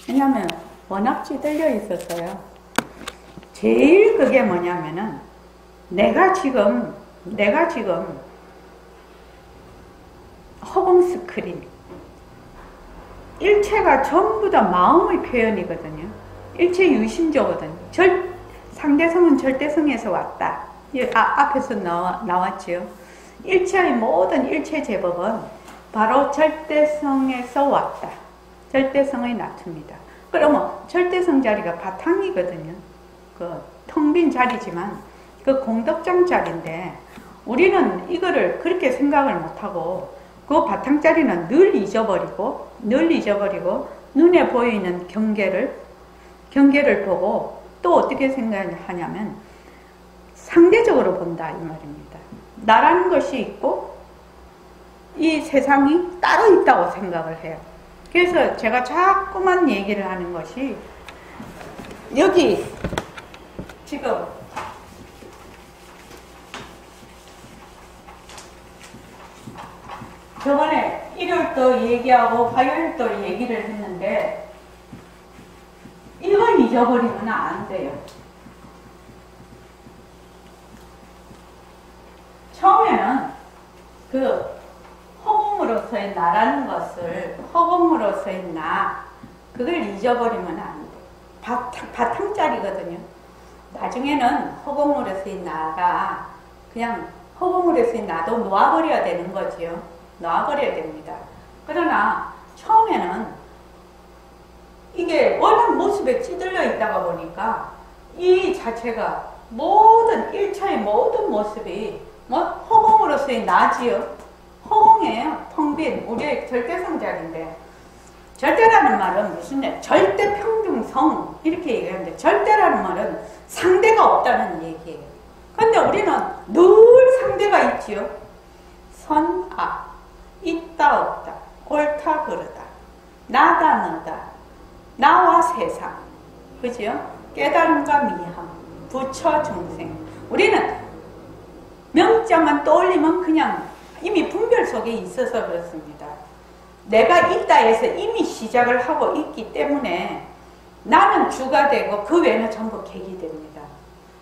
왜냐면 워낙 찌들려 있어서요. 제일 그게 뭐냐면은 내가 지금 허공 스크린 일체가 전부 다 마음의 표현이거든요. 일체 유심조거든요. 상대성은 절대성에서 왔다. 앞에서 나왔죠. 일체의 모든 일체 제법은 바로 절대성에서 왔다. 절대성의 나투입니다. 그러면 절대성 자리가 바탕이거든요. 그 텅 빈 자리지만 그 공덕장 자리인데 우리는 이거를 그렇게 생각을 못하고 그 바탕 자리는 늘 잊어버리고 눈에 보이는 경계를 보고 또 어떻게 생각하냐면 상대적으로 본다 이 말입니다. 나라는 것이 있고 이 세상이 따로 있다고 생각을 해요. 그래서 제가 자꾸만 얘기를 하는 것이 여기 지금 저번에 일요일도 얘기하고 화요일도 얘기를 했는데 이걸 잊어버리면 안 돼요. 처음에는 그 허공으로서의 나라는 것을 허공으로서의 나 그걸 잊어버리면 안 돼. 바탕짜리거든요. 나중에는 허공으로서의 나가 그냥 허공으로서의 나도 놓아버려야 되는 거지요. 놓아버려야 됩니다. 그러나 처음에는 이게 워낙 모습에 찌들려 있다가 보니까 이 자체가 모든 일체의 모든 모습이 뭐 허공으로서의 나지요. 허공이에요. 텅 빈 우리의 절대성 자리인데 절대라는 말은 무슨 절대평등성 이렇게 얘기하는데 절대라는 말은 상대가 없다는 얘기예요. 근데 우리는 늘 상대가 있지요. 선, 악, 있다, 없다, 옳다, 그르다, 나다, 너다, 나와 세상, 그죠? 깨달음과 미함, 부처, 중생. 우리는 명자만 떠올리면 그냥 이미 분별 속에 있어서 그렇습니다. 내가 있다 해서 이미 시작을 하고 있기 때문에 나는 주가 되고 그 외에는 전부 객이 됩니다.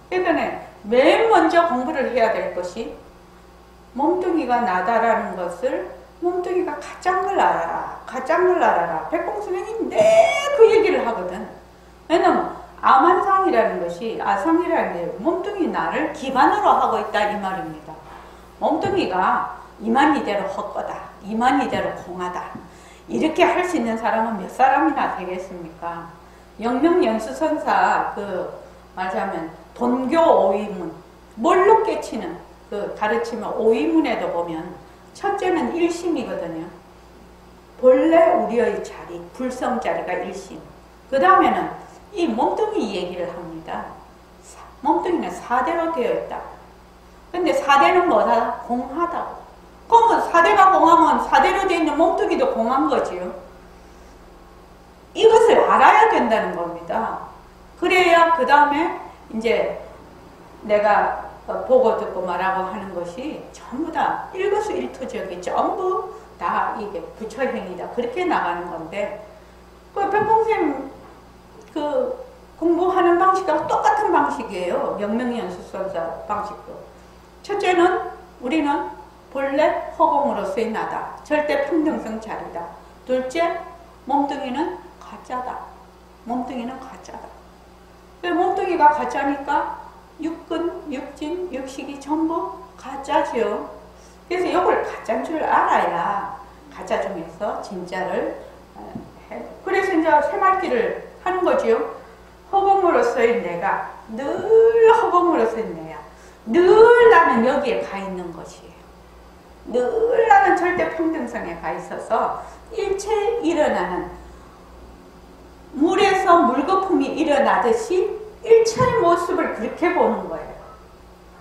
그러니까 맨 먼저 공부를 해야 될 것이 몸뚱이가 나다라는 것을 몸뚱이가 가짜인 걸 알아라. 가짜인 걸 알아라. 백공수명이 내 그 얘기를 하거든. 왜냐면 아만상이라는 것이 아상이라는 게 몸뚱이 나를 기반으로 하고 있다 이 말입니다. 몸뚱이가 이만이대로 헛거다. 이만이대로 공하다. 이렇게 할 수 있는 사람은 몇 사람이나 되겠습니까? 영명연수선사 말하자면 돈교 오위문 뭘로 깨치는 그 가르치면 오위문에도 보면 첫째는 일심이거든요. 본래 우리의 자리, 불성 자리가 일심. 그 다음에는 이 몸뚱이 얘기를 합니다. 몸뚱이는 사대로 되어 있다. 근데 사대는 뭐다? 공하다고. 그러면 사대가 공하면 사대로 되어 있는 몸뚱이도 공한 거지요. 이것을 알아야 된다는 겁니다. 그래야 그 다음에 이제 내가 보고 듣고 말하고 하는 것이 전부 다 일거수일투족이 전부 다 이게 부처행위다. 그렇게 나가는 건데 그 백봉쌤 그 공부하는 방식과 똑같은 방식이에요. 명명연수선사 방식도. 첫째는 우리는 본래 허공으로서의 나다. 절대 평등성 자리다. 둘째, 몸뚱이는 가짜다. 몸뚱이는 가짜다. 몸뚱이가 가짜니까 육근, 육진, 육식이 전부 가짜지요. 그래서 이걸 가짜인 줄 알아야 가짜 중에서 진짜를 해. 그래서 이제 새말기를 하는 거지요. 허공으로서의 내가, 늘 허공으로서의 내야. 늘 나는 여기에 가 있는 것이에요. 늘 나는 절대 평등성에 가 있어서 일체에 일어나는 물에서 물거품이 일어나듯이 일체의 모습을 그렇게 보는 거예요.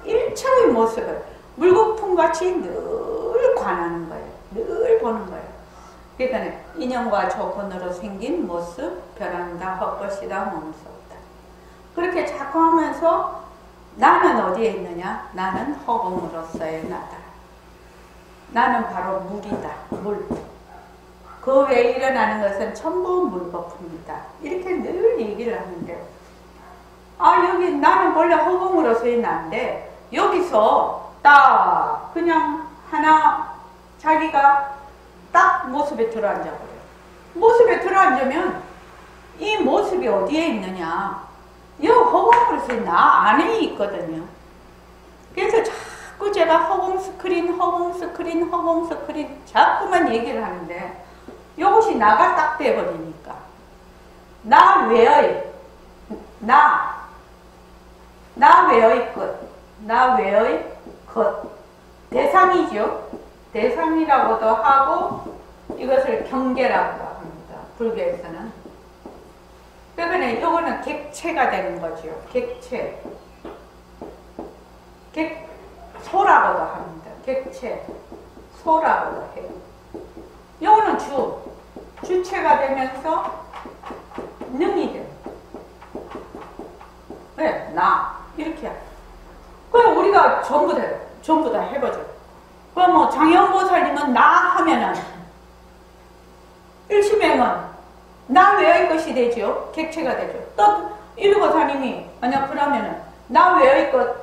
일체의 모습을 물거품같이 늘 관하는 거예요. 늘 보는 거예요. 그러니까 인연과 조건으로 생긴 모습, 변한다, 헛것이다, 몸소다. 그렇게 자꾸 하면서 나는 어디에 있느냐? 나는 허공으로서의 나다. 나는 바로 물이다. 물. 그 외에 일어나는 것은 전부 물거품이다. 이렇게 늘 얘기를 하는데, 여기 나는 원래 허공으로서의 나인데, 여기서 딱 그냥 하나 자기가 딱 모습에 들어앉아버려요. 모습에 들어앉으면 이 모습이 어디에 있느냐? 이 허공으로서의 나 안에 있거든요. 그래서 자꾸 제가 허공 스크린 자꾸만 얘기를 하는데, 이것이 나가 딱 돼버리니까. 나 외의 것. 대상이죠. 대상이라고도 하고, 이것을 경계라고도 합니다. 불교에서는. 그러니까 이거는 객체가 되는 거죠. 객체. 소라고도 합니다. 객체. 소라고도 해요. 이거는 주체가 되면서 능이 돼요. 네, 나. 이렇게. 그럼 우리가 전부 다 해보죠. 그럼 뭐 장영보살님은 나 하면은, 일심행은 나 외의 것이 되죠. 객체가 되죠. 또 일보사님이 만약 그러면은 나 외의 것,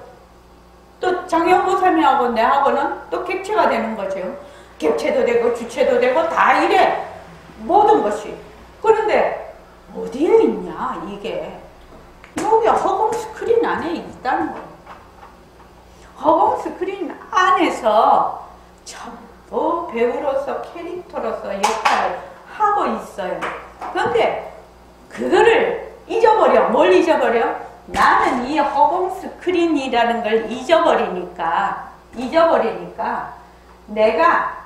또 장영보살님하고 내하고는 또 객체가 되는 거죠. 객체도 되고 주체도 되고 다 이래. 모든 것이. 그런데 어디에 있냐 이게. 여기 허공 스크린 안에 있다는 거예요. 허공 스크린 안에서 전부 배우로서 캐릭터로서 역할을 하고 있어요. 그런데 그거를 잊어버려. 뭘 잊어버려? 나는 이 허공 스크린이라는 걸 잊어버리니까 내가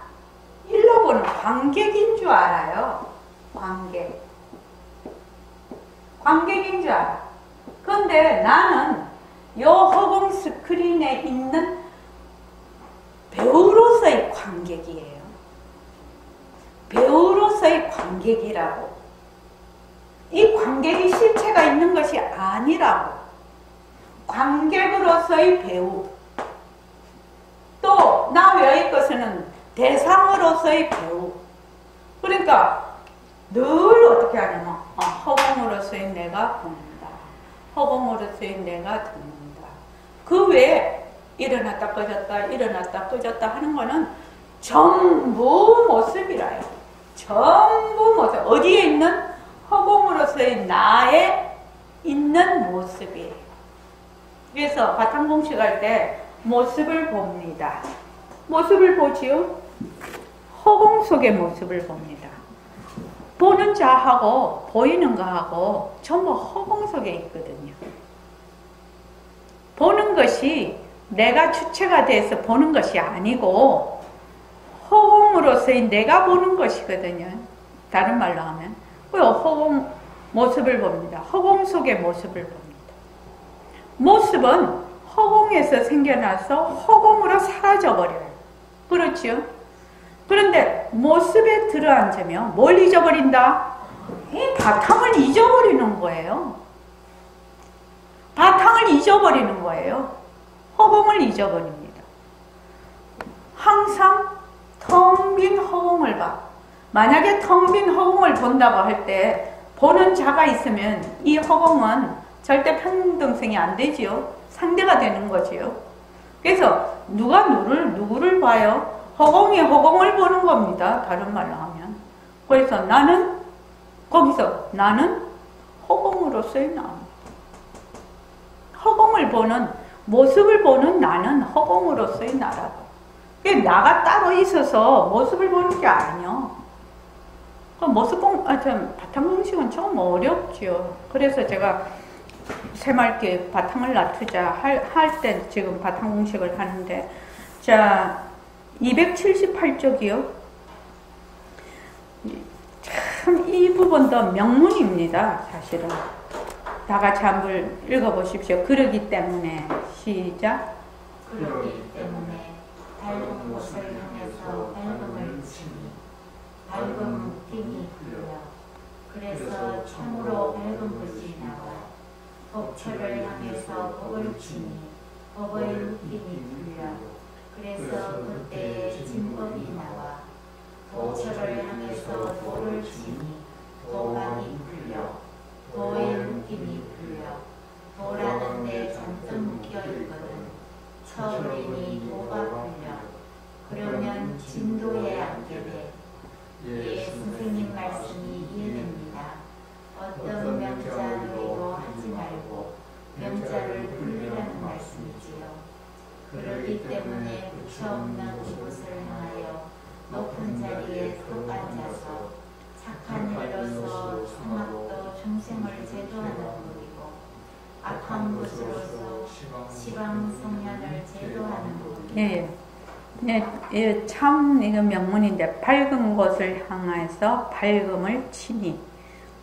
일로 보는 관객인 줄 알아요. 관객인 줄 알아. 그런데 나는 이 허공 스크린에 있는 배우로서의 관객이에요. 배우로서의 관객이라고. 이 관객이 실체가 있는 것이 아니라고. 관객으로서의 배우. 또 나 외의 것은 대상으로서의 배우. 그러니까 늘 어떻게 하냐면 허공으로서의 내가 보는다. 허공으로서의 내가 듣는다. 그 외에 일어났다 꺼졌다 하는 거는 전부 모습이라요. 전부 모습. 어디에 있는? 허공으로서의 나에 있는 모습이에요. 그래서 바탕공식 할 때 모습을 봅니다. 모습을 보지요? 허공 속의 모습을 봅니다. 보는 자하고 보이는 거하고 전부 허공 속에 있거든요. 보는 것이 내가 주체가 돼서 보는 것이 아니고 허공으로서의 내가 보는 것이거든요. 다른 말로 하면 허공 모습을 봅니다. 허공 속의 모습을 봅니다. 모습은 허공에서 생겨나서 허공으로 사라져버려요. 그렇죠? 그런데 모습에 들어앉으면 뭘 잊어버린다? 이 바탕을 잊어버리는 거예요. 바탕을 잊어버리는 거예요. 허공을 잊어버립니다. 항상 텅 빈 허공을 봐. 만약에 텅 빈 허공을 본다고 할 때 보는 자가 있으면 이 허공은 절대 평등성이 안 되지요. 상대가 되는 거지요. 그래서 누가 누구를 봐요? 허공이 허공을 보는 겁니다. 다른 말로 하면. 그래서 나는 허공으로서의 나입니다. 허공을 보는, 모습을 보는 나는 허공으로서의 나라고. 나가 따로 있어서 모습을 보는 게 아니요. 바탕공식은 좀 어렵죠. 그래서 제가 새맑게 바탕을 놔두자 할 때 지금 바탕공식을 하는데, 자, 278쪽이요. 참 이 부분도 명문입니다. 사실은. 다 같이 한번 읽어보십시오. 그러기 때문에. 시작. 그러기 때문에 밝은 곳을 향해서 밝음을 치니 밝음 빛이 풀려. 그래서 참으로 밝은 것이 나와 법처를 향해서 법을 치니 법의 웃김이 풀려. 그래서 그때에 진법이 나와 도처를 향해서 도를 치니 도각이 풀려 도의 묶임이 풀려 도라는 데 잔뜩 묶여있거든 처음이니 도가 풀려 그러면 진도에 앉게 돼. 예, 선생님 말씀이 이해됩니다. 어떤 명자노이도 하지 말고 명자를 풀리라는 말씀이지요. 그러기 때문에 부처 없는 이곳을 향하여 높은 자리에 푹 앉아서 착한 일로서 성악도 중생을 제도하는 법이고 악한 것으로서 시방성년을 제도하는 법이고 예. 네, 참 이거 명문인데 밝은 곳을 향해서 밝음을 치니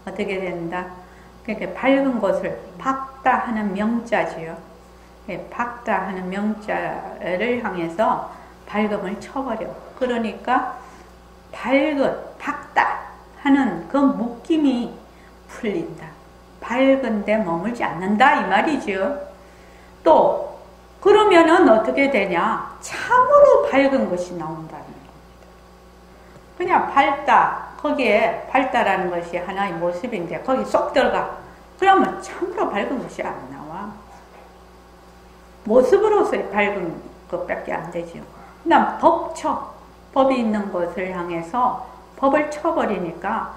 어떻게 된다? 그러니까 밝은 곳을 밝다 하는 명자지요. 예, 밝다 하는 명자를 향해서 밝음을 쳐버려. 그러니까 밝다 하는 그 묶임이 풀린다. 밝은데 머물지 않는다 이 말이죠. 또 그러면은 어떻게 되냐? 참으로 밝은 것이 나온다는 겁니다. 그냥 밝다, 거기에 밝다라는 것이 하나의 모습인데 거기 쏙 들어가. 그러면 참으로 밝은 것이 안 나와. 모습으로서의 밝은 것밖에 안 되죠. 그다음 법이 있는 것을 향해서 법을 쳐버리니까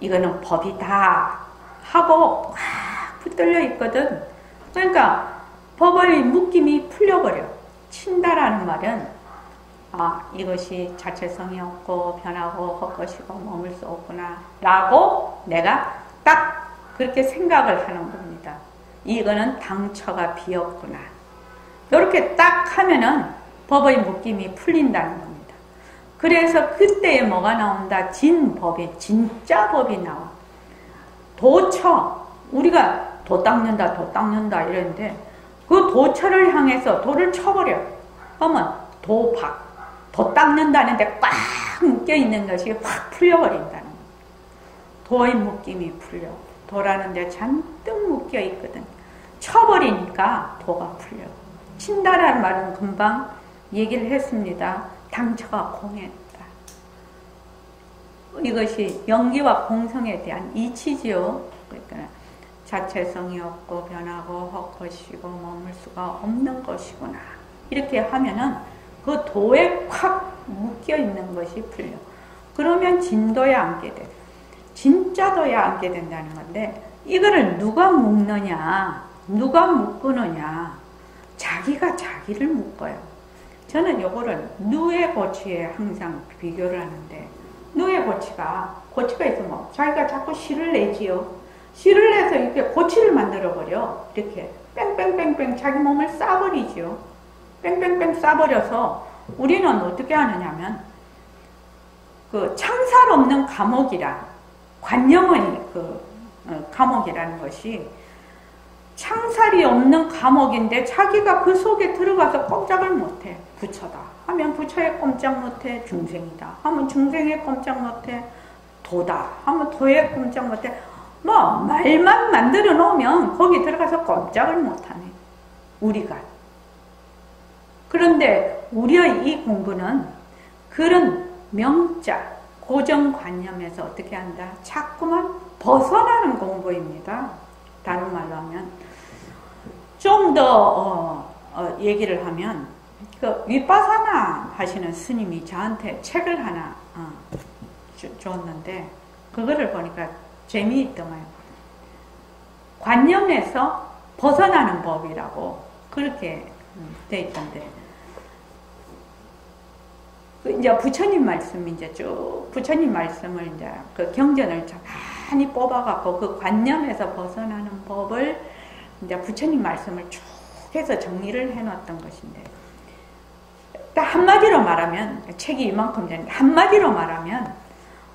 이거는 법이다 하고 확 붙들려 있거든. 그러니까 법의 묶임이 풀려버려. 친다라는 말은 이것이 자체성이 없고 변하고 헛것이고 머물 수 없구나 라고 내가 딱 그렇게 생각을 하는 겁니다. 이거는 당처가 비었구나. 이렇게 딱 하면은 법의 묶임이 풀린다는 겁니다. 그래서 그때에 뭐가 나온다? 진법이, 진짜 법이 나와. 도처, 우리가 도 닦는다 이랬는데 그 도처를 향해서 도를 쳐버려. 그러면 도 닦는다는데 꽉 묶여있는 것이 확 풀려버린다는 거예요. 도의 묶임이 풀려. 도라는 데 잔뜩 묶여있거든. 쳐버리니까 도가 풀려. 친다라는 말은 금방 얘기를 했습니다. 당처가 공했다. 이것이 영기와 공성에 대한 이치지요. 그러니까 자체성이 없고 변하고 헛것이고 머물 수가 없는 것이구나. 이렇게 하면은 그 도에 확 묶여있는 것이 풀려. 그러면 진도에 앉게 돼. 진짜 도에 앉게 된다는 건데 이거를 누가 묶느냐, 누가 묶느냐, 자기가 자기를 묶어요. 저는 요거를 누의 고치에 항상 비교를 하는데 누의 고치가 있으면 자기가 자꾸 실을 내지요. 실을 내서 이렇게 고치를 만들어버려. 이렇게 뺑뺑뺑뺑 자기 몸을 싸버리지요. 뺑뺑뺑 싸버려서 우리는 어떻게 하느냐면 그 창살 없는 감옥이라 관념의 감옥이라는 것이 창살이 없는 감옥인데 자기가 그 속에 들어가서 꼼짝을 못해. 부처다 하면 부처에 꼼짝 못해. 중생이다 하면 중생에 꼼짝 못해. 도다 하면 도에 꼼짝 못해. 뭐 말만 만들어 놓으면 거기 들어가서 꼼짝을 못하네. 우리가. 그런데 우리의 이 공부는 그런 명자 고정관념에서 어떻게 한다? 자꾸만 벗어나는 공부입니다. 다른 말로 하면 좀 더 얘기를 하면 그 윗바사나 하시는 스님이 저한테 책을 하나 줬는데 그거를 보니까 재미있더만요. 관념에서 벗어나는 법이라고 그렇게 돼 있던데 이제 부처님 말씀 이제 쭉 부처님 말씀을 이제 그 경전을 많이 뽑아갖고 그 관념에서 벗어나는 법을 이제 부처님 말씀을 쭉 해서 정리를 해놨던 것인데 딱 한마디로 말하면 책이 이만큼 되는데 한마디로 말하면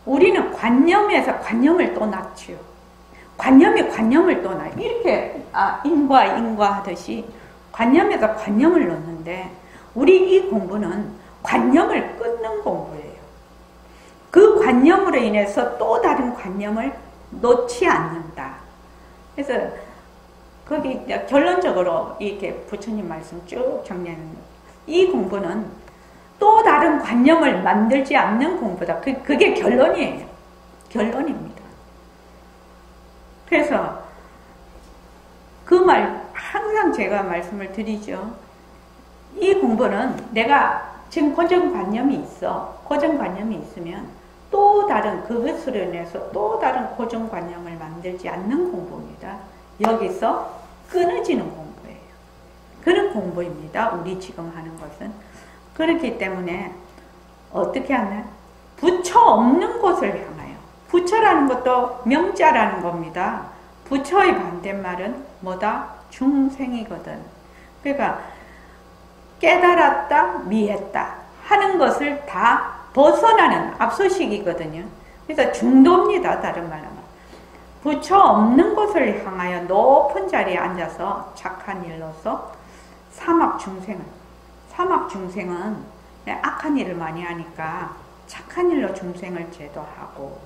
우리는 관념에서 관념을 또 낳지요. 관념이 관념을 또 낳아. 이렇게 인과 하듯이 관념에서 관념을 넣는데 우리 이 공부는 관념을 끊는 공부예요. 그 관념으로 인해서 또 다른 관념을 놓지 않는다. 그래서 거기 결론적으로 이렇게 부처님 말씀 쭉 정리하는 이 공부는 또 다른 관념을 만들지 않는 공부다. 그게 결론이에요. 결론입니다. 그래서 그 말 항상 제가 말씀을 드리죠. 이 공부는 내가 지금 고정관념이 있어. 고정관념이 있으면 또 다른 그것으로 인해서 또 다른 고정관념을 만들지 않는 공부입니다. 여기서 끊어지는 공부예요. 그런 공부입니다. 우리 지금 하는 것은. 그렇기 때문에 어떻게 하냐? 부처 없는 곳을 향하여. 부처라는 것도 명자라는 겁니다. 부처의 반대말은 뭐다? 중생이거든. 그러니까 깨달았다, 미했다 하는 것을 다 벗어나는 압소식이거든요. 그래서 중도입니다. 다른 말로. 부처 없는 곳을 향하여 높은 자리에 앉아서 착한 일로서 사막중생은 악한 일을 많이 하니까 착한 일로 중생을 제도하고,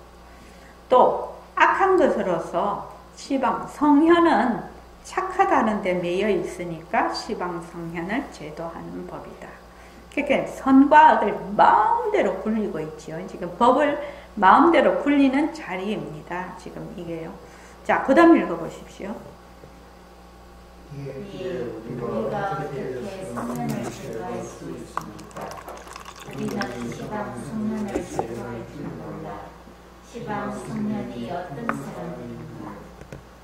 또 악한 것으로서 시방 성현은 착하다는 데 매여 있으니까 시방 성현을 제도하는 법이다. 그러니까 선과 악을 마음대로 굴리고 있지요. 지금 법을 마음대로 굴리는 자리입니다. 지금 이게요. 자, 그 다음 읽어보십시오. 우리가 어떻게 성년을 제도할 수 있습니까? 우리는 시방 성년을 제도할 줄 몰라. 시방 성년이 어떤 사람들인가?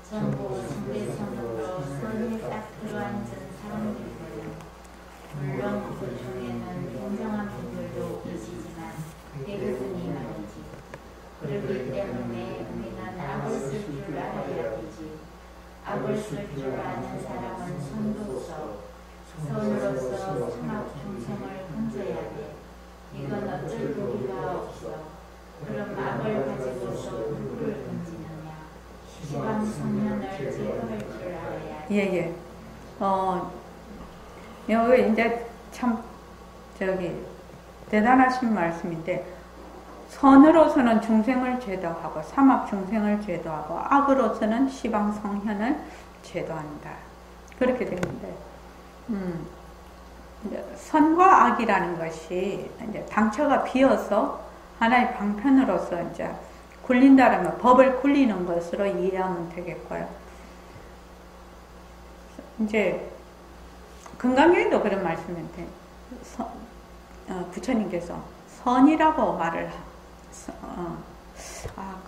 전부 상대성으로 선에 딱 들어앉은 사람들이거든. 물론 그 중에는 공정한 분들도 계시지만 대부분이 말이지. 그렇기 때문에 우리는 악을 쓸 줄 알아야 되지. 악을 쓸 줄 아는 사람은 선도서, 선으로서 선악 중생을 건져야 돼. 이건 어쩔 도리가 없어. 그럼 악을 가지고서 누구를 건지느냐? 시방 성년을 제거할 줄 알아야 돼. 예. 여기 이제 참 대단하신 말씀인데, 선으로서는 중생을 제도하고 사막 중생을 제도하고 악으로서는 시방 성현을 제도한다. 그렇게 되는데, 선과 악이라는 것이 이제 당처가 비어서 하나의 방편으로서 이제 굴린다라면 법을 굴리는 것으로 이해하면 되겠고요. 이제 금강경에도 그런 말씀인데, 부처님께서 선이라고 말을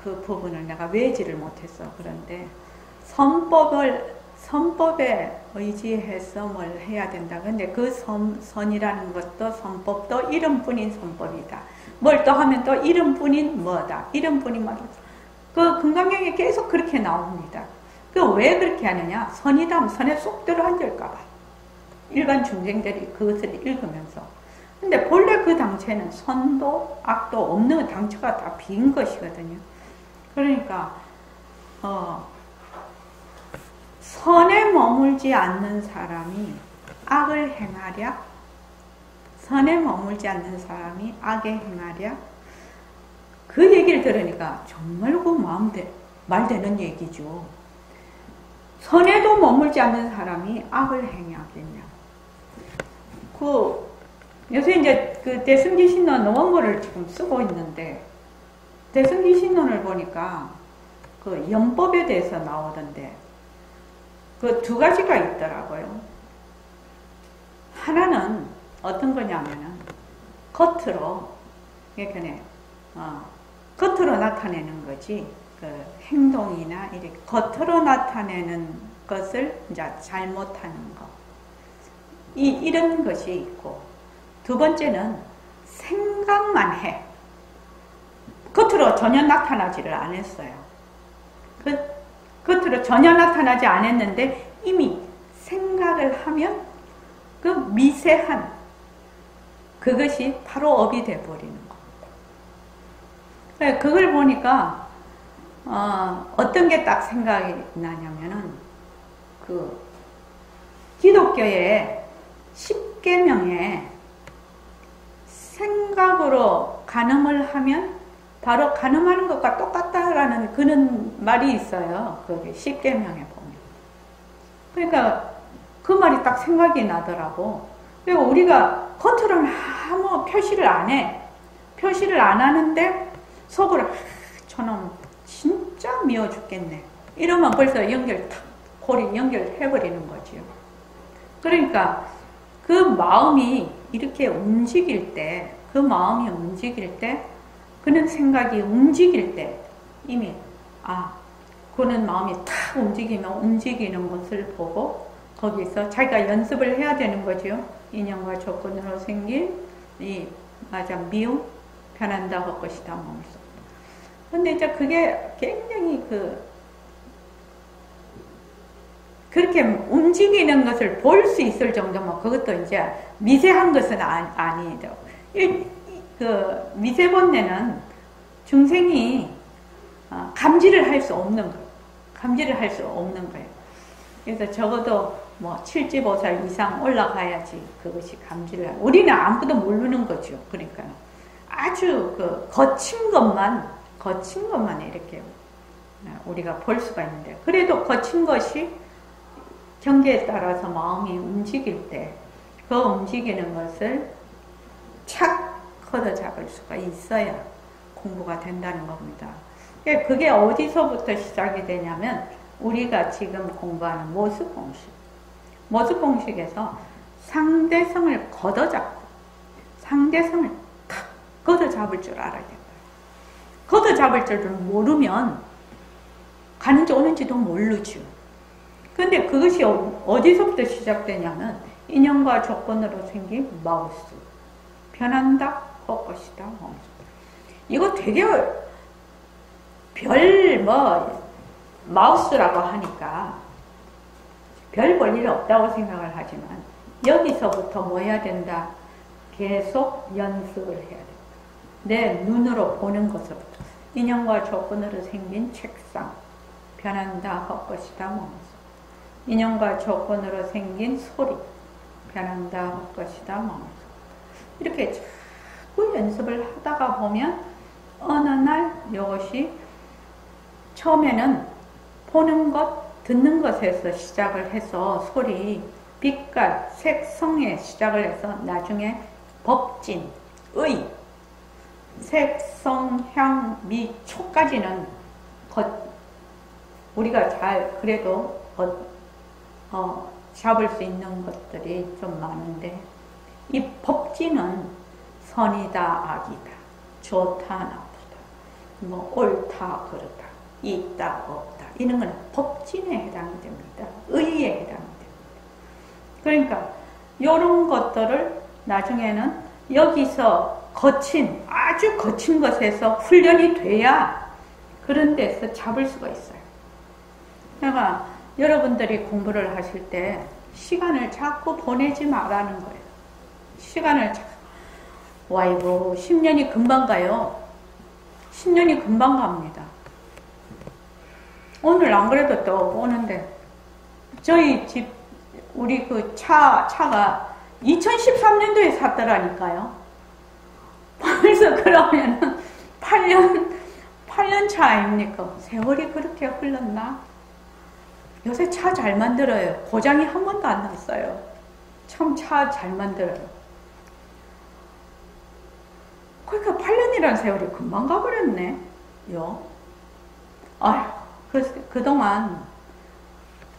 그 부분을 내가 외지를 못했어. 그런데 선법에 의지해서 뭘 해야 된다. 근데 그 선이라는 것도 선법도 이름뿐인 선법이다. 뭘 또 하면 또 이름뿐인 뭐다. 이름뿐인 뭐다. 그 금강경에 계속 그렇게 나옵니다. 그 왜 그렇게 하느냐? 선이다 하면 선에 쏙 들어앉을까봐. 일반 중생들이 그것을 읽으면서. 근데 본래 그 당체는 선도 악도 없는 당체가 다 빈 것이거든요. 그러니까 선에 머물지 않는 사람이 악을 행하랴? 선에 머물지 않는 사람이 악에 행하랴? 그 얘기를 들으니까 정말 그 말 되는 얘기죠. 선에도 머물지 않는 사람이 악을 행하겠냐? 요새 이제 그 대승기신론 원고를 지금 쓰고 있는데, 대승기신론을 보니까 그 연법에 대해서 나오던데, 그 두 가지가 있더라고요. 하나는 어떤 거냐면은, 겉으로 나타내는 거지, 그 행동이나 이렇게 겉으로 나타내는 것을 이제 잘못하는 거. 이런 것이 있고, 두 번째는 생각만 해. 겉으로 전혀 나타나지를 않았어요. 겉으로 전혀 나타나지 않았는데 이미 생각을 하면 그 미세한 그것이 바로 업이 돼버리는 거. 그걸 보니까 어떤 게 딱 생각이 나냐면은 그 기독교의 10계명에 생각으로 간음을 하면 바로 간음하는 것과 똑같다라는 그런 말이 있어요. 거기 10계명에 보면. 그러니까 그 말이 딱 생각이 나더라고. 그리고 우리가 겉으로는 아무 표시를 안 해. 표시를 안 하는데 속으로 저놈 진짜 미워 죽겠네. 이러면 벌써 골이 연결해버리는 거지요. 그러니까 그 마음이 이렇게 움직일 때, 그는 생각이 움직일 때 이미 그는 마음이 탁 움직이는 것을 보고 거기서 자기가 연습을 해야 되는 거죠. 인연과 조건으로 생긴 미움, 변한다 할 것이다 몸소. 근데 이제 그게 굉장히 그렇게 움직이는 것을 볼 수 있을 정도면 그것도 이제 미세한 것은 아니죠. 미세본내는 중생이 감지를 할 수 없는 거예요. 그래서 적어도 7지보살 이상 올라가야지 그것이 감지를 하고, 우리는 아무것도 모르는 거죠. 그러니까 아주 거친 것만 이렇게 우리가 볼 수가 있는데, 그래도 거친 것이 경계에 따라서 마음이 움직일 때 그 움직이는 것을 착 걷어잡을 수가 있어야 공부가 된다는 겁니다. 그게 어디서부터 시작이 되냐면 우리가 지금 공부하는 모습공식에서 상대성을 걷어잡고 상대성을 탁 걷어잡을 줄 알아야 된다. 걷어잡을 줄을 모르면 가는지 오는지도 모르죠. 근데 그것이 어디서부터 시작되냐면 인연과 조건으로 생긴 마우스. 변한다 할 것이다. 이거 되게 마우스라고 하니까 별 볼일 없다고 생각을 하지만 여기서부터 뭐 해야 된다? 계속 연습을 해야 된다. 내 눈으로 보는 것부터. 인연과 조건으로 생긴 책상. 변한다 할 것이다. 마우스. 인연과 조건으로 생긴 소리. 변한다 할 것이다. 마우스. 이렇게 자꾸 연습을 하다가 보면 어느 날 이것이 처음에는 보는 것, 듣는 것에서 시작을 해서 소리, 빛깔, 색성에 시작을 해서 나중에 법진, 의, 색, 성, 향, 미, 초까지는 우리가 잘 그래도 잡을 수 있는 것들이 좀 많은데, 이 법진은 선이다 악이다, 좋다 나쁘다, 옳다 그르다, 있다 없다, 이런 건 법진에 해당이 됩니다. 의에 해당이 됩니다. 그러니까 이런 것들을 나중에는 여기서 아주 거친 것에서 훈련이 돼야 그런 데서 잡을 수가 있어요. 그러니까 여러분들이 공부를 하실 때 시간을 자꾸 보내지 말라는 거예요. 이거 10년이 금방 가요. 10년이 금방 갑니다. 오늘 안 그래도 또 오는데, 저희 집, 우리 차가 2013년도에 샀더라니까요. 벌써 그러면은 8년 차 아닙니까? 세월이 그렇게 흘렀나? 요새 차 잘 만들어요. 고장이 한 번도 안 났어요. 참 차 잘 만들어요. 그러니까 8년이라는 세월이 금방 가버렸네. 그동안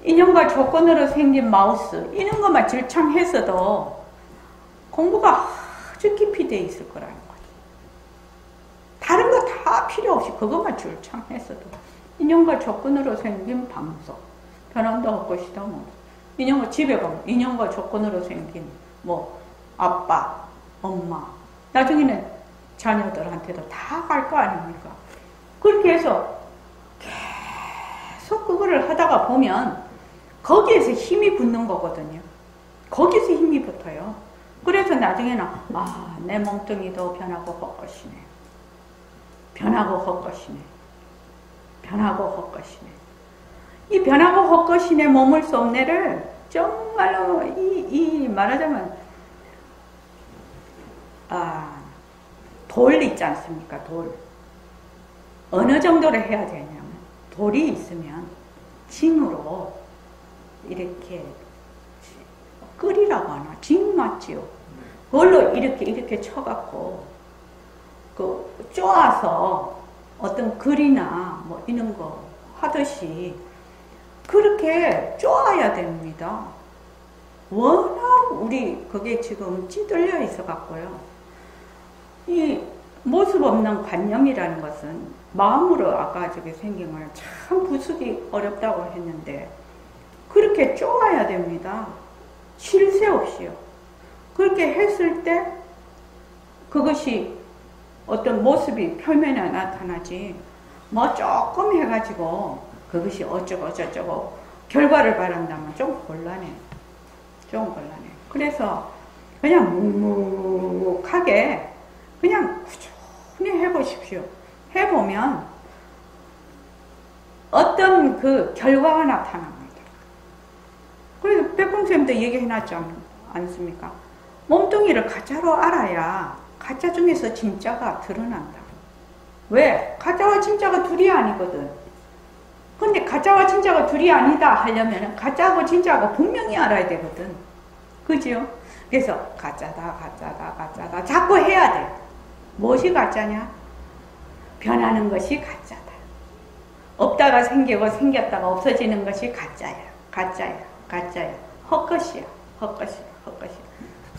인연과 조건으로 생긴 마우스, 이런 것만 질창했어도 공부가 아주 깊이 돼 있을 거라는 거지. 다른 거 다 필요 없이 그것만 질창했어도 인연과 조건으로 생긴 방석, 변한다 할 것이다. 집에 가면 인연과 조건으로 생긴 아빠, 엄마, 나중에는 자녀들한테도 다 갈 거 아닙니까? 그렇게 해서 계속 그거를 하다가 보면 거기에서 힘이 붙는 거거든요. 거기서 힘이 붙어요. 그래서 나중에는 내 몸뚱이도 변하고 헛것이네. 변하고 헛것이네. 변하고 헛것이네. 이 변하고 헛것이네 머물 수 없네를 정말로 말하자면 돌 있지 않습니까? 돌. 어느 정도로 해야 되냐면 돌이 있으면 징으로 이렇게 끌이라고 하나? 징 맞지요? 그걸로 이렇게 쳐갖고, 쪼아서 어떤 글이나 뭐 이런 거 하듯이 그렇게 쪼아야 됩니다. 워낙 우리 그게 지금 찌들려 있어 갖고요. 이 모습 없는 관념이라는 것은 마음으로 아까 저게 생긴 걸 참 부수기 어렵다고 했는데 그렇게 쪼아야 됩니다. 쉴 새 없이요. 그렇게 했을 때 그것이 어떤 모습이 표면에 나타나지 뭐 조금 해가지고 그것이 어쩌고 저쩌고 결과를 바란다면 좀 곤란해. 좀 곤란해. 그래서 그냥 묵묵하게 그냥 꾸준히 해보십시오. 해보면 어떤 그 결과가 나타납니다. 그래서 백봉쌤도 얘기해놨지 않습니까? 몸뚱이를 가짜로 알아야 가짜 중에서 진짜가 드러난다. 왜? 가짜와 진짜가 둘이 아니거든. 근데 가짜와 진짜가 둘이 아니다 하려면 가짜하고 진짜하고 분명히 알아야 되거든. 그죠? 그래서 가짜다 자꾸 해야 돼. 무엇이 가짜냐? 변하는 것이 가짜다. 없다가 생기고 생겼다가 없어지는 것이 가짜야. 헛것이야.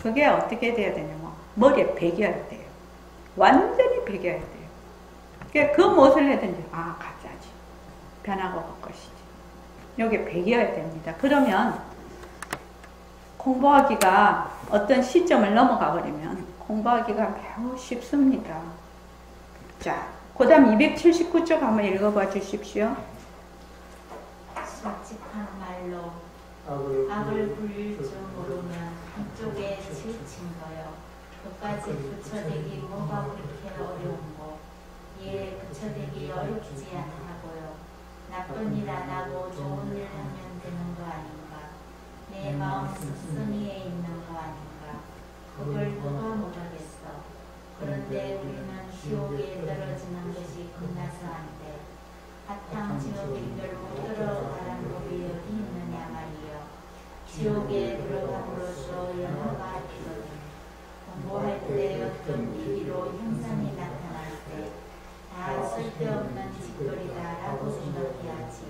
그게 어떻게 돼야 되냐면 머리에 배겨야 돼요. 완전히 배겨야 돼요. 그러니까 그 무엇을 해든지 가짜지. 변하고 헛것이지. 여기 배겨야 됩니다. 그러면 공부하기가 어떤 시점을 넘어가 버리면 공부하기가 매우 쉽습니다. 자, 그 다음 279쪽 한번 읽어봐 주십시오. 솔직한 말로 악을 부릴 줄 모르면 한쪽에 치우친 거요. 끝까지 붙여대기 뭐가 그렇게 어려운고. 예, 붙여대기 어렵지 않다고요. 나쁜 일 안 하고 좋은 일 하면 되는 거 아닌가. 내 마음 씀씀이에 있는 거 아닌가. 그걸 누가 못하겠어. 그런데 우리는 지옥에 떨어지는 것이 끝나서 안 돼. 바탕 지옥인들 못 들어가는 법이 어디 있느냐 말이요. 지옥에 들어감으로써 영화가 되거든. 공부할 때 어떤 계기로 현상이 나타날 때 다 쓸데없는 짓거리다라고 생각해야지.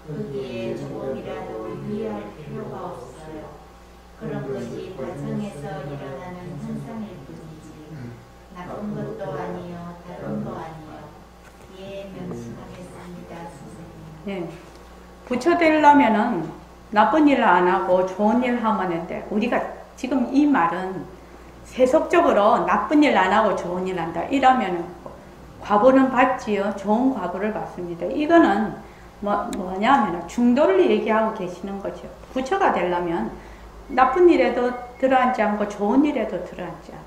거기에 조금이라도 유의할 필요가 없어요. 그런 것이 과정에서 일어나는 현상일 뿐이지 나쁜 것도 아니요 다른 거 아니요. 예, 명심하겠습니다, 선생님. 네. 붙여대려면은 나쁜 일을 안 하고 좋은 일을 하면 되는데 우리가 지금 이 말은 세속적으로 나쁜 일 안 하고 좋은 일 한다 이러면은 과보는 받지요. 좋은 과보를 받습니다. 이거는 뭐냐면 중도를 얘기하고 계시는 거죠. 부처가 되려면 나쁜 일에도 들어앉지 않고 좋은 일에도 들어앉지 않고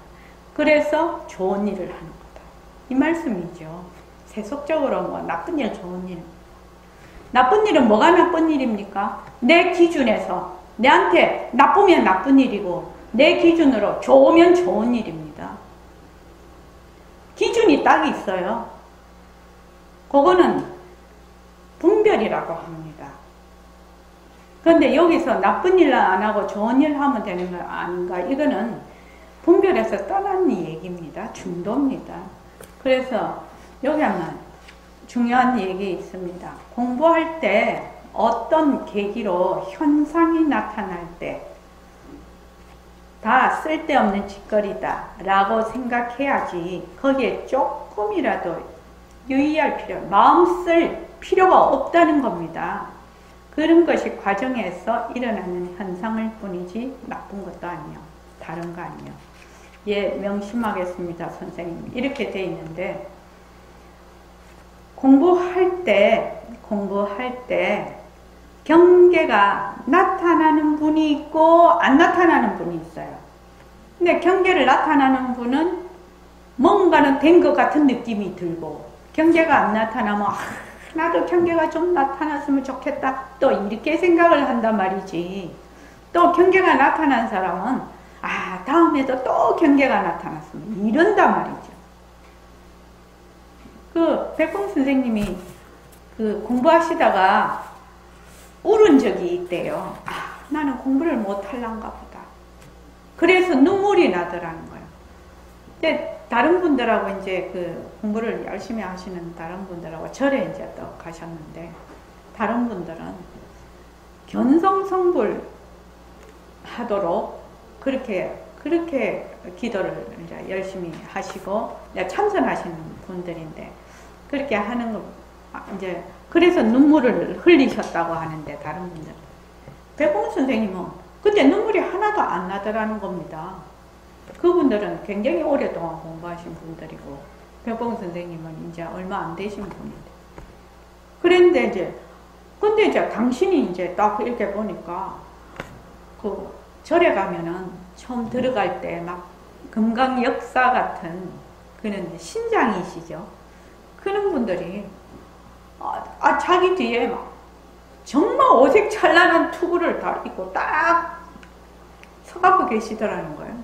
그래서 좋은 일을 하는 거다. 이 말씀이죠. 세속적으로 뭐 나쁜 일, 좋은 일. 나쁜 일은 뭐가 나쁜 일입니까? 내 기준에서 내한테 나쁘면 나쁜 일이고 내 기준으로 좋으면 좋은 일입니다. 기준이 딱 있어요. 그거는 분별이라고 합니다. 그런데 여기서 나쁜 일 안 하고 좋은 일 하면 되는 거 아닌가? 이거는 분별에서 떠난 얘기입니다. 중도입니다. 그래서 여기 하면 중요한 얘기 있습니다. 공부할 때 어떤 계기로 현상이 나타날 때 다 쓸데없는 짓거리다 라고 생각해야지 거기에 조금이라도 유의할 필요, 마음 쓸 필요가 없다는 겁니다. 그런 것이 과정에서 일어나는 현상일 뿐이지 나쁜 것도 아니요. 다른 거 아니요. 예, 명심하겠습니다, 선생님. 이렇게 돼 있는데 공부할 때 경계가 나타나는 분이 있고 안 나타나는 분이 있어요. 근데 경계를 나타나는 분은 뭔가는 된 것 같은 느낌이 들고 경계가 안 나타나면 나도 경계가 좀 나타났으면 좋겠다 또 이렇게 생각을 한단 말이지. 또 경계가 나타난 사람은 다음에도 또 경계가 나타났으면 이런단 말이죠. 그 백봉 선생님이 그 공부하시다가 울은 적이 있대요. 나는 공부를 못할란가 보다. 그래서 눈물이 나더라는 거예요. 근데 다른 분들하고 이제 그 공부를 열심히 하시는 다른 분들하고 절에 이제 또 가셨는데, 다른 분들은 견성성불 하도록 그렇게 기도를 이제 열심히 하시고, 참선하시는 분들인데, 그렇게 하는 거, 이제, 그래서 눈물을 흘리셨다고 하는데, 다른 분들. 백봉 선생님은 그때 눈물이 하나도 안 나더라는 겁니다. 그분들은 굉장히 오랫동안 공부하신 분들이고, 백봉 선생님은 이제 얼마 안 되신 분인데. 그런데 근데 이제 당신이 이제 딱 이렇게 보니까, 그 절에 가면은 처음 들어갈 때 막 금강 역사 같은 그런 신장이시죠. 그런 분들이, 자기 뒤에 막 정말 어색찬란한 투구를 다 입고 딱 서갖고 계시더라는 거예요.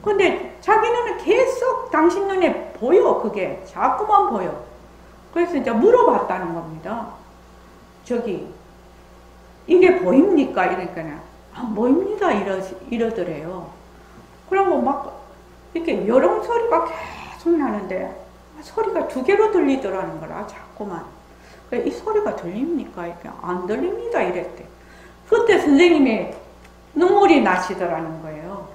근데 자기 눈에 계속 당신 눈에 보여. 그게 자꾸만 보여. 그래서 이제 물어봤다는 겁니다. 이게 보입니까? 이러니까 안 보입니다. 이러더래요. 그리고 막 이렇게 여름 소리가 계속 나는데 소리가 두 개로 들리더라는 거라 자꾸만. 이 소리가 들립니까? 이렇게 안 들립니다. 이랬대. 그때 선생님이 눈물이 나시더라는 거예요.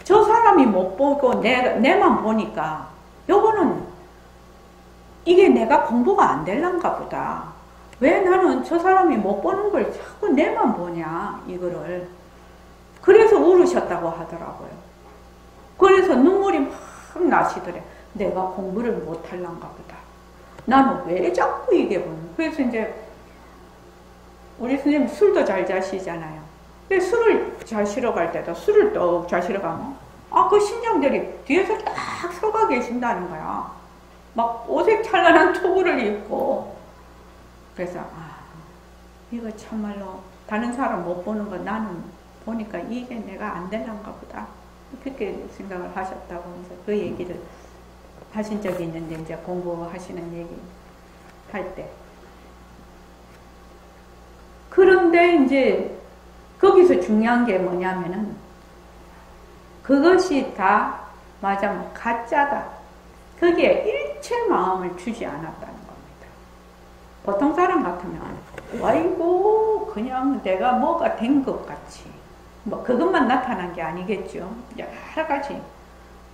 저 사람이 못 보고 내만 보니까 요거는 이게 내가 공부가 안 될란가 보다. 왜 나는 저 사람이 못 보는 걸 자꾸 내만 보냐 이거를. 그래서 울으셨다고 하더라고요. 그래서 눈물이 막 나시더래. 내가 공부를 못 할란가 보다. 나는 왜 자꾸 이게 보는. 그래서 이제 우리 선생님 술도 잘 자시잖아요. 근데 술을 자시러 갈 때도 술을 또 자시러 가면 그 신장들이 뒤에서 딱 서가 계신다는 거야. 막 오색찬란한 투구를 입고. 그래서 이거 참말로 다른 사람 못 보는 거 나는 보니까 이게 내가 안 되는가 보다. 그렇게 생각을 하셨다고 해서 그 얘기를 하신 적이 있는데, 이제 공부하시는 얘기 할 때. 그런데 이제 거기서 중요한 게 뭐냐면은 그것이 다 맞으면 가짜다. 거기에 일체 마음을 주지 않았다는 겁니다. 보통 사람 같으면 아이고 그냥 내가 뭐가 된 것 같이 뭐 그것만 나타난 게 아니겠죠. 여러 가지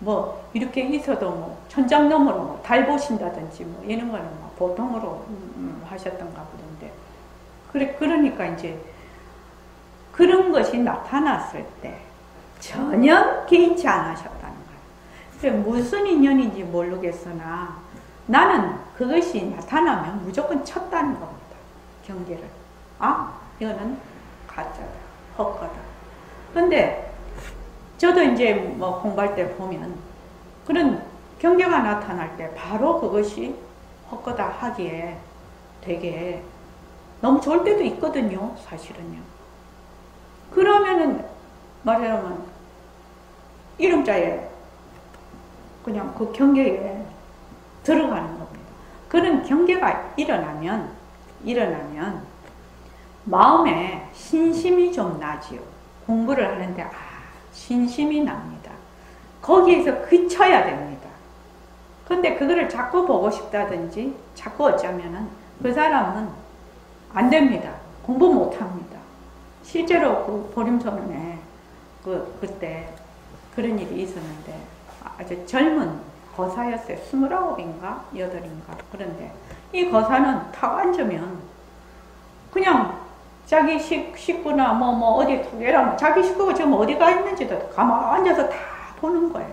뭐 이렇게 있어도 뭐 천장너머로 뭐 달 보신다든지 뭐 이런 거는 뭐 보통으로 하셨던가 보던데. 그러니까 이제 그런 것이 나타났을 때 전혀 개의치 않으셨다는 거예요. 그래 무슨 인연인지 모르겠으나 나는 그것이 나타나면 무조건 쳤다는 겁니다. 경계를. 이거는 가짜다. 헛거다. 근데 저도 이제 뭐 공부할 때 보면 그런 경계가 나타날 때 바로 그것이 헛거다 하기에 되게 너무 좋을 때도 있거든요. 사실은요. 그러면은 말하자면 이름자에 그냥 그 경계에 들어가는 겁니다. 그런 경계가 일어나면 마음에 신심이 좀 나지요. 공부를 하는데 신심이 납니다. 거기에서 그쳐야 됩니다. 근데 그거를 자꾸 보고 싶다든지 자꾸 어쩌면은 그 사람은 안 됩니다. 공부 못 합니다. 실제로 그 보림소년에 그때 그런 일이 있었는데 아주 젊은 거사였어요. 29인가 8인가. 그런데 이 거사는 탁 앉으면 그냥 자기 식구나 뭐 어디 투게라 자기 식구가 지금 어디가 있는지도 가만히 앉아서 다 보는 거예요.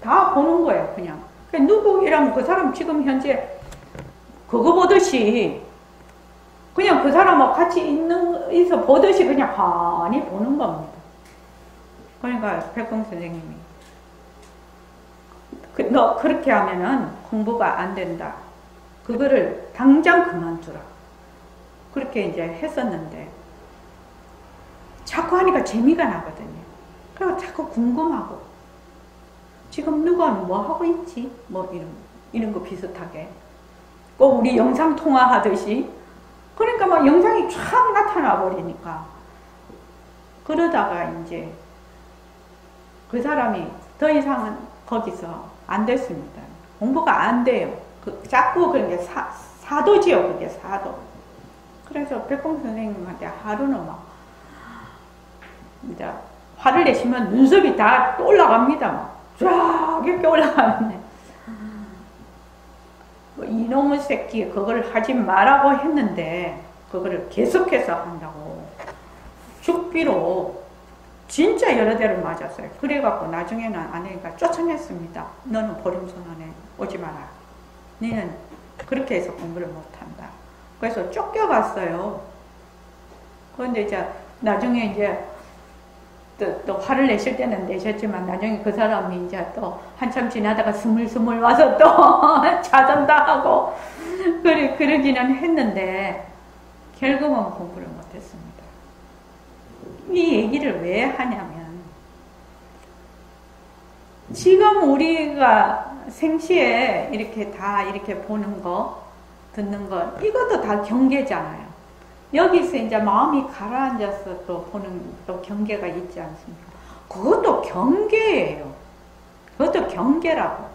다 보는 거예요. 그냥 누구이라면 그 사람 지금 현재 그거 보듯이 그냥 그 사람하고 같이 있어 보듯이 그냥 환히 보는 겁니다. 그러니까 백봉 선생님이 너 그렇게 하면은 공부가 안 된다. 그거를 당장 그만두라. 그렇게 이제 했었는데 자꾸 하니까 재미가 나거든요. 그리고 자꾸 궁금하고 지금 누구는 뭐 하고 있지? 뭐 이런 거 비슷하게 꼭 우리 영상 통화하듯이 그러니까 막 영상이 쫙 나타나 버리니까 그러다가 이제 그 사람이 더 이상은 거기서 안 됐습니다. 공부가 안 돼요. 자꾸 그런 게 사도지요. 그게 사도. 그래서 백봉 선생님한테 하루는 막 이제 화를 내시면 눈썹이 다 올라갑니다. 막 쫙 이렇게 올라가는데 이놈의 새끼 그걸 하지 말라고 했는데 그거를 계속해서 한다고 죽비로 진짜 여러 대를 맞았어요. 그래갖고 나중에는 아내가 쫓아냈습니다. 너는 보름선언에 오지 마라. 너는 그렇게 해서 공부를 못한다. 그래서 쫓겨갔어요. 그런데 이제 나중에 이제 또 화를 내실 때는 내셨지만 나중에 그 사람이 이제 또 한참 지나다가 스물스물 와서 또 자전다하고 그러기는 했는데 결국은 공부를 못했습니다. 이 얘기를 왜 하냐면 지금 우리가 생시에 이렇게 다 이렇게 보는 거 듣는 거 이것도 다 경계잖아요. 여기서 이제 마음이 가라앉아서 또 보는 또 경계가 있지 않습니까? 그것도 경계예요. 그것도 경계라고.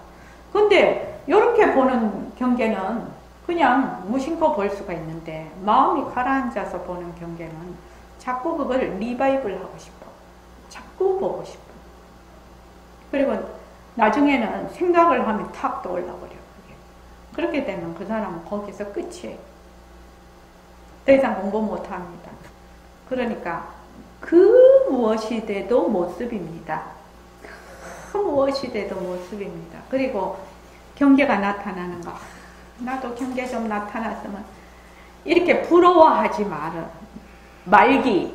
근데 이렇게 보는 경계는 그냥 무심코 볼 수가 있는데 마음이 가라앉아서 보는 경계는 자꾸 그걸 리바이벌 하고 싶어. 자꾸 보고 싶어. 그리고 나중에는 생각을 하면 탁 떠올라버려. 그렇게 되면 그 사람은 거기서 끝이에요. 더 이상 공부 못합니다. 그러니까 그 무엇이 돼도 모습입니다. 그 무엇이 돼도 모습입니다. 그리고 경계가 나타나는 거. 나도 경계 좀 나타났으면 이렇게 부러워하지 말기.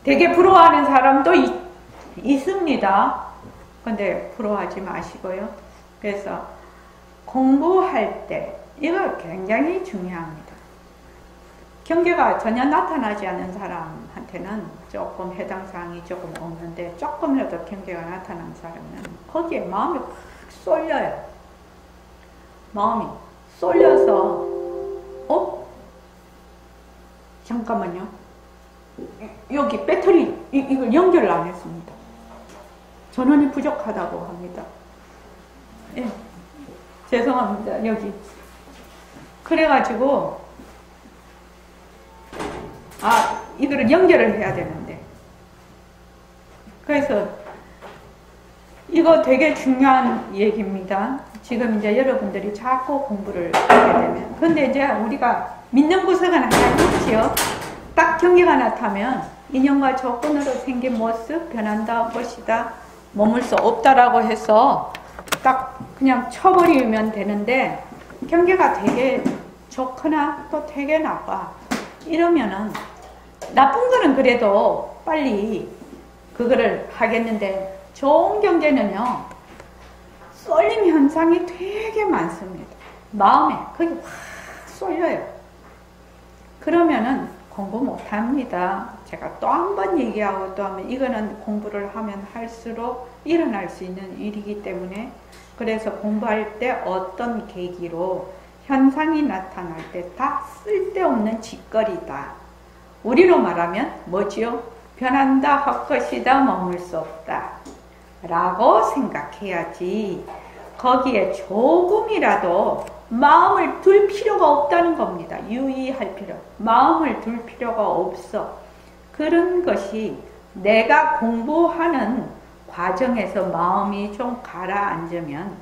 되게 부러워하는 사람도 있습니다. 근데 부러워하지 마시고요. 그래서 공부할 때 이거 굉장히 중요합니다. 경계가 전혀 나타나지 않는 사람한테는 조금 해당 사항이 조금 없는데 조금이라도 경계가 나타난 사람은 거기에 마음이 확 쏠려요. 마음이 쏠려서 잠깐만요. 여기 배터리 이걸 연결을 안 했습니다. 전원이 부족하다고 합니다. 예, 죄송합니다. 여기 그래가지고 이거를 연결을 해야 되는데 그래서 이거 되게 중요한 얘기입니다. 지금 이제 여러분들이 자꾸 공부를 하게 되면 근데 이제 우리가 믿는 구석은 하나 있지요. 딱 경계가 나타나면 인연과 조건으로 생긴 모습 변한다 것이다 머물 수 없다라고 해서 딱 그냥 쳐버리면 되는데 경계가 되게 좋거나 또 되게 나빠 이러면은 나쁜 거는 그래도 빨리 그거를 하겠는데 좋은 경계는요 쏠림 현상이 되게 많습니다. 마음에 그게 확 쏠려요. 그러면은 공부 못합니다. 제가 또 한 번 얘기하고 또 하면 이거는 공부를 하면 할수록 일어날 수 있는 일이기 때문에 그래서 공부할 때 어떤 계기로 현상이 나타날 때 다 쓸데없는 짓거리다. 우리로 말하면 뭐지요? 변한다 할 것이다 머물 수 없다 라고 생각해야지 거기에 조금이라도 마음을 둘 필요가 없다는 겁니다. 유의할 필요. 마음을 둘 필요가 없어. 그런 것이 내가 공부하는 과정에서 마음이 좀 가라앉으면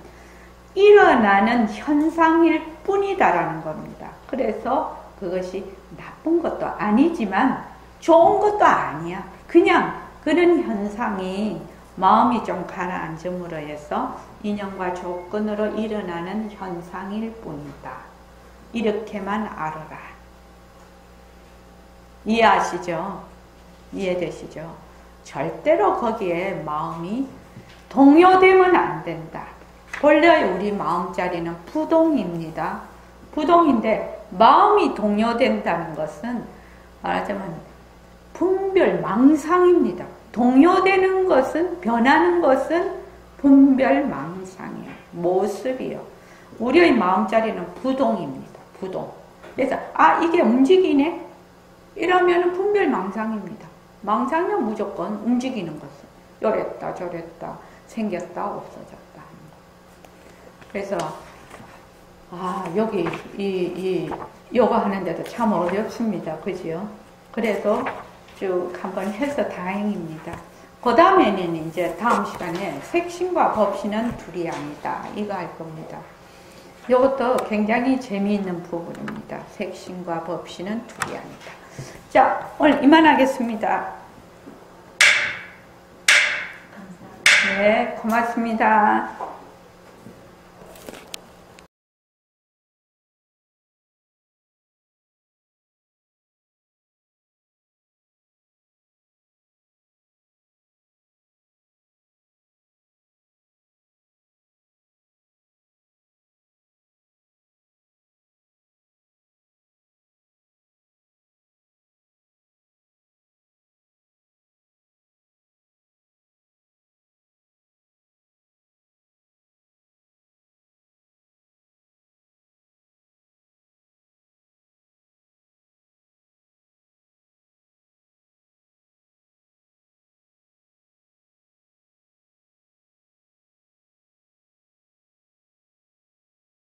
일어나는 현상일 뿐이다라는 겁니다. 그래서 그것이 나쁜 것도 아니지만 좋은 것도 아니야. 그냥 그런 현상이 마음이 좀 가라앉음으로 해서 인연과 조건으로 일어나는 현상일 뿐이다. 이렇게만 알아라. 이해하시죠? 이해되시죠? 절대로 거기에 마음이 동요되면 안 된다. 본래 우리 마음자리는 부동입니다. 부동인데 마음이 동요된다는 것은 말하자면 분별망상입니다. 동요되는 것은 변하는 것은 분별망상이에요. 모습이요. 우리의 마음자리는 부동입니다. 부동. 그래서 이게 움직이네? 이러면 분별망상입니다. 망상은 무조건 움직이는 것을. 요랬다 저랬다 생겼다 없어졌다. 그래서 여기 이 요가 하는데도 참 어렵습니다. 그죠? 그래도 쭉 한번 해서 다행입니다. 그 다음에는 이제 다음 시간에 색신과 법신은 둘이 아니다. 이거 할 겁니다. 이것도 굉장히 재미있는 부분입니다. 색신과 법신은 둘이 아니다. 자, 오늘 이만하겠습니다. 감사합니다. 네, 고맙습니다.